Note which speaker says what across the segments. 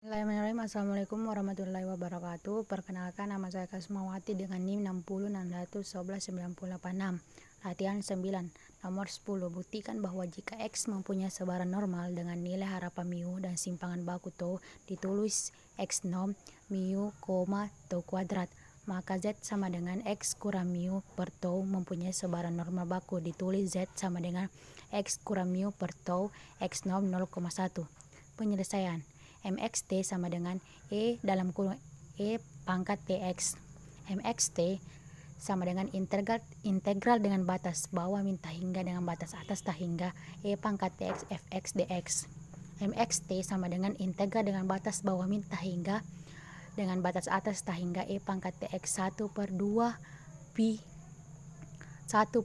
Speaker 1: Bismillahirrahmanirrahim. Assalamualaikum warahmatullahi wabarakatuh. Perkenalkan, nama saya Kasmawati dengan NIM 60611986. Latihan 9, nomor 10. Buktikan bahwa jika X mempunyai sebaran normal dengan nilai harapan mu dan simpangan baku tau ditulis X nom mu, tau kuadrat, maka Z sama dengan X kurang mu per tau mempunyai sebaran normal baku ditulis Z sama dengan X kurang mu per tau X nom 0,1. Penyelesaian MXT sama dengan E dalam kurung E pangkat TX. MXT sama dengan integral dengan batas bawah min hingga dengan batas atas hingga E pangkat TX fx dx. MXT sama dengan integral dengan batas bawah min hingga dengan batas atas hingga E pangkat TX 1/2 pi 1/2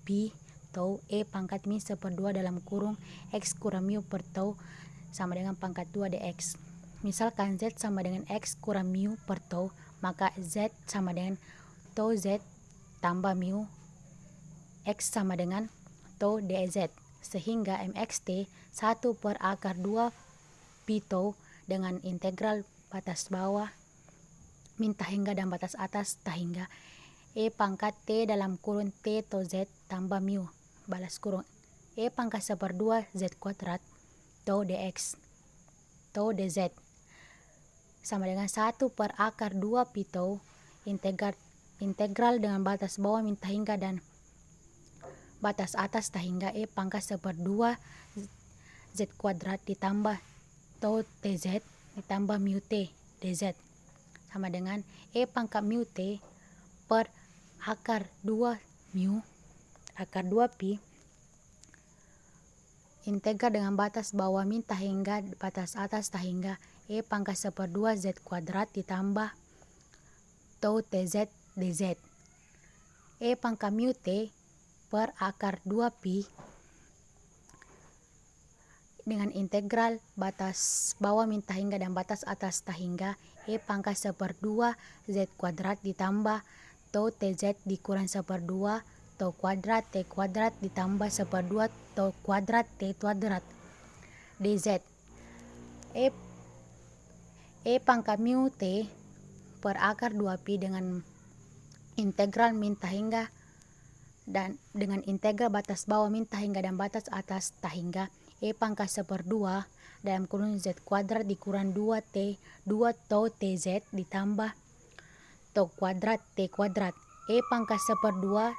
Speaker 1: pi tau E pangkat min 1/2 dalam kurung X kurang mu per tau sama dengan pangkat 2 dx. Misalkan Z sama dengan X kurang mu per tau, maka Z sama dengan tau Z tambah mu X sama dengan tau dz, sehingga MXT 1/2 pi tau dengan integral batas bawah min hingga dan batas atas hingga E pangkat T dalam kurung T tau Z tambah mu balas kurung E pangkat 1/2 Z kuadrat tau dx tau dz sama dengan 1/2 pi tau integral dengan batas bawah min hingga dan batas atas hingga E pangkat 1/2 Z kuadrat ditambah tau tz ditambah mu T dz sama dengan E pangkat mu T per akar 2 pi integral dengan batas bawah min hingga batas atas hingga E pangkat 1/2 Z kuadrat ditambah tau tz dz. E pangkat mu T per akar 2 pi dengan integral batas bawah min hingga dan batas atas hingga E pangkat 1/2 Z kuadrat ditambah tau tz dikurang 1/2 tau kuadrat T kuadrat ditambah 1/2 tau kuadrat T kuadrat dz. E pangkat mu T per akar 2 pi dengan integral min hingga dan dengan integral batas bawah min hingga dan batas atas hingga E pangkat 1/2 dalam kurung Z kuadrat dikurang 2 tau tz ditambah tau kuadrat T kuadrat E pangkat 1/2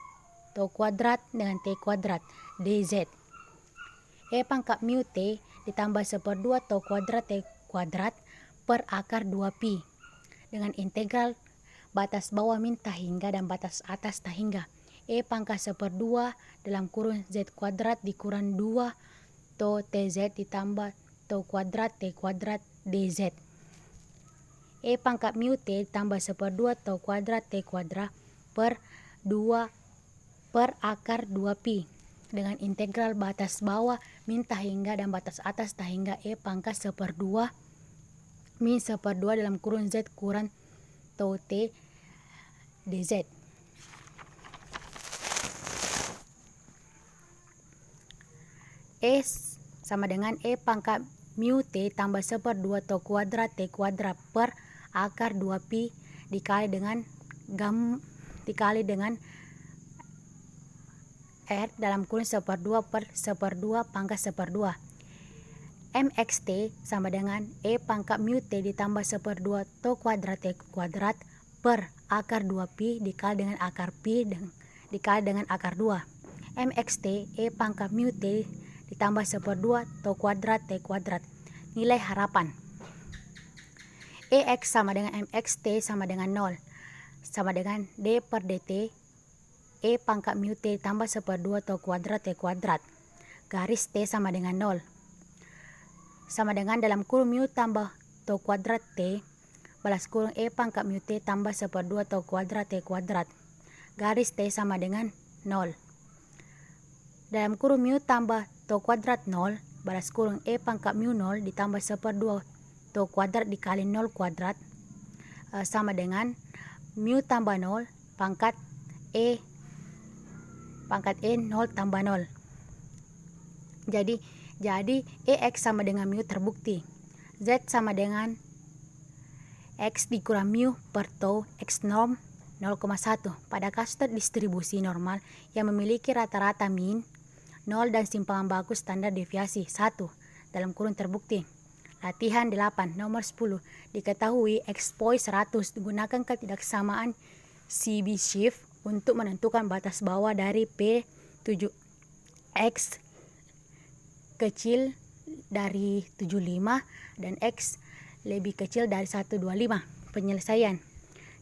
Speaker 1: tau kuadrat dengan T kuadrat dz. E pangkat mu T ditambah 1/2 tau kuadrat T kuadrat per akar 2 pi dengan integral batas bawah min hingga dan batas atas hingga E pangkat 1/2 dalam kurung Z kuadrat dikurang 2 tau tz ditambah tau kuadrat T kuadrat dz. E pangkat mu T tambah 1/2 tau kuadrat T kuadrat per akar 2 pi dengan integral batas bawah min hingga dan batas atas hingga E pangkat 1/2 min 1/2 dalam kurung Z kurang tau T dz. E sama dengan E pangkat mu T tambah 1/2 tau kuadrat T kuadrat per akar 2 pi dikali dengan R dalam kurung 1/2 per 1/2 pangkat 1/2. MXT sama dengan E pangkat mu T ditambah 1/2 tau kuadrat T kuadrat per akar 2 pi dikali dengan akar pi dikali dengan akar 2. MXT E pangkat mu T ditambah 1/2 tau kuadrat T kuadrat. Nilai harapan EX sama dengan MXT sama dengan 0 sama dengan D per DT E pangkat mu T tambah 1/2 tau kuadrat T kuadrat garis T sama dengan 0 sama dengan dalam kurung mu tambah tau kuadrat T balas kurung E pangkat mu T tambah 1/2 tau kuadrat T kuadrat garis T sama dengan 0 dalam kurung mu tambah tau kuadrat 0 balas kurung E pangkat mu 0 ditambah 1/2 tau kuadrat dikali 0 kuadrat sama dengan mu tambah 0 pangkat E 0 tambah 0. Jadi Jadi EX sama dengan mu terbukti. Z sama dengan X dikurang mu per tau X norm 0,1. Pada kasus terdistribusi normal yang memiliki rata-rata min 0 dan simpangan bagus standar deviasi 1 dalam kurung terbukti. Latihan 8 nomor 10. Diketahui X poi 100 gunakan ketidaksamaan CB shift untuk menentukan batas bawah dari P7 X kecil dari 75 dan X lebih kecil dari 125. Penyelesaian.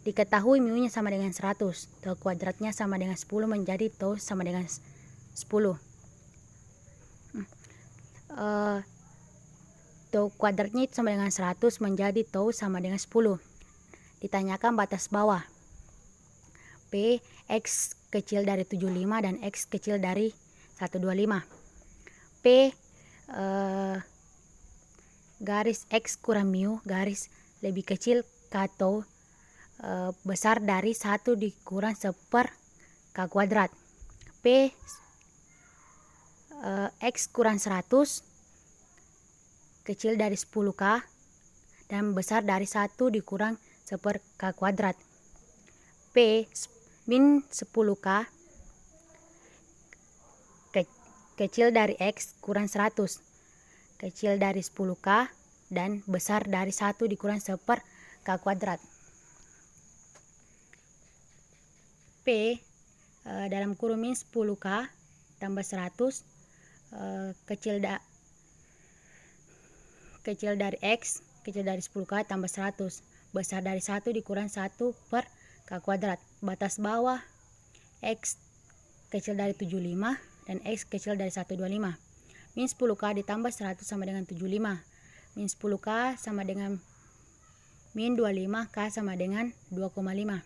Speaker 1: Diketahui mu-nya sama dengan 100. Tau kuadratnya sama dengan 10 menjadi tau sama dengan 10. Tau kuadratnya itu sama dengan 100 menjadi tau sama dengan 10. Ditanyakan batas bawah. P X kecil dari 75 dan X kecil dari 125. P garis X kurang mu garis lebih kecil atau besar dari 1 dikurang 1 K kuadrat. P X kurang 100 kecil dari 10K dan besar dari 1 dikurang 1 K kuadrat. P min 10K kecil dari X kurang 100 kecil dari 10K dan besar dari 1 dikurang 1 K kuadrat. P dalam kurung min 10K tambah 100 kecil dari X kecil dari 10K tambah 100 besar dari 1 dikurang 1 per K kuadrat. Batas bawah X kecil dari 75 dan X kecil dari 125. Min 10K ditambah 100 sama dengan 75. Min 10K sama dengan min 25K sama dengan 2,5.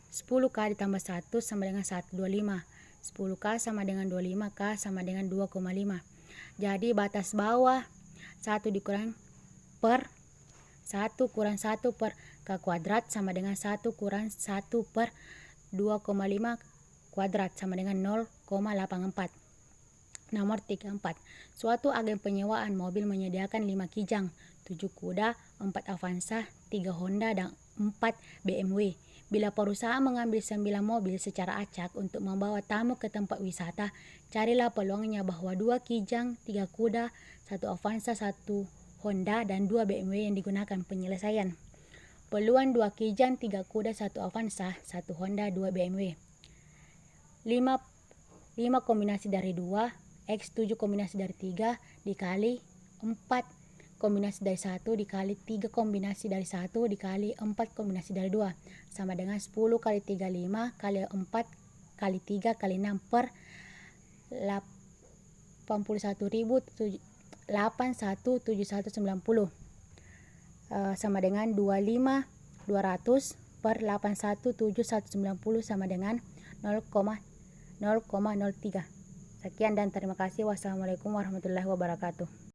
Speaker 1: 10K ditambah 100 sama dengan 125. 10K sama dengan 25K sama dengan 2,5. Jadi batas bawah 1 dikurang per 1 kurang 1 per K kuadrat sama dengan 1 kurang 1 per 2,5 kuadrat sama dengan 0,84. Nomor 34. Suatu agen penyewaan mobil menyediakan 5 kijang, 7 kuda, 4 Avanza, 3 Honda, dan 4 BMW. Bila perusahaan mengambil 9 mobil secara acak untuk membawa tamu ke tempat wisata, carilah peluangnya bahwa 2 kijang, 3 kuda, 1 Avanza, 1 Honda, dan 2 BMW yang digunakan. Penyelesaian. Peluang 2 kijang, 3 kuda, 1 Avanza, 1 Honda, 2 BMW. 5 kombinasi dari 2 X 7 kombinasi dari 3 dikali 4 kombinasi dari 1 dikali 3 kombinasi dari 1 dikali 4 kombinasi dari 2 sama dengan 10 kali 3 5 kali 4 kali 3 kali 6 per 81.81790 sama dengan 25.200 per 81.7190 sama dengan 0,03. Sekian dan terima kasih. Wassalamualaikum warahmatullahi wabarakatuh.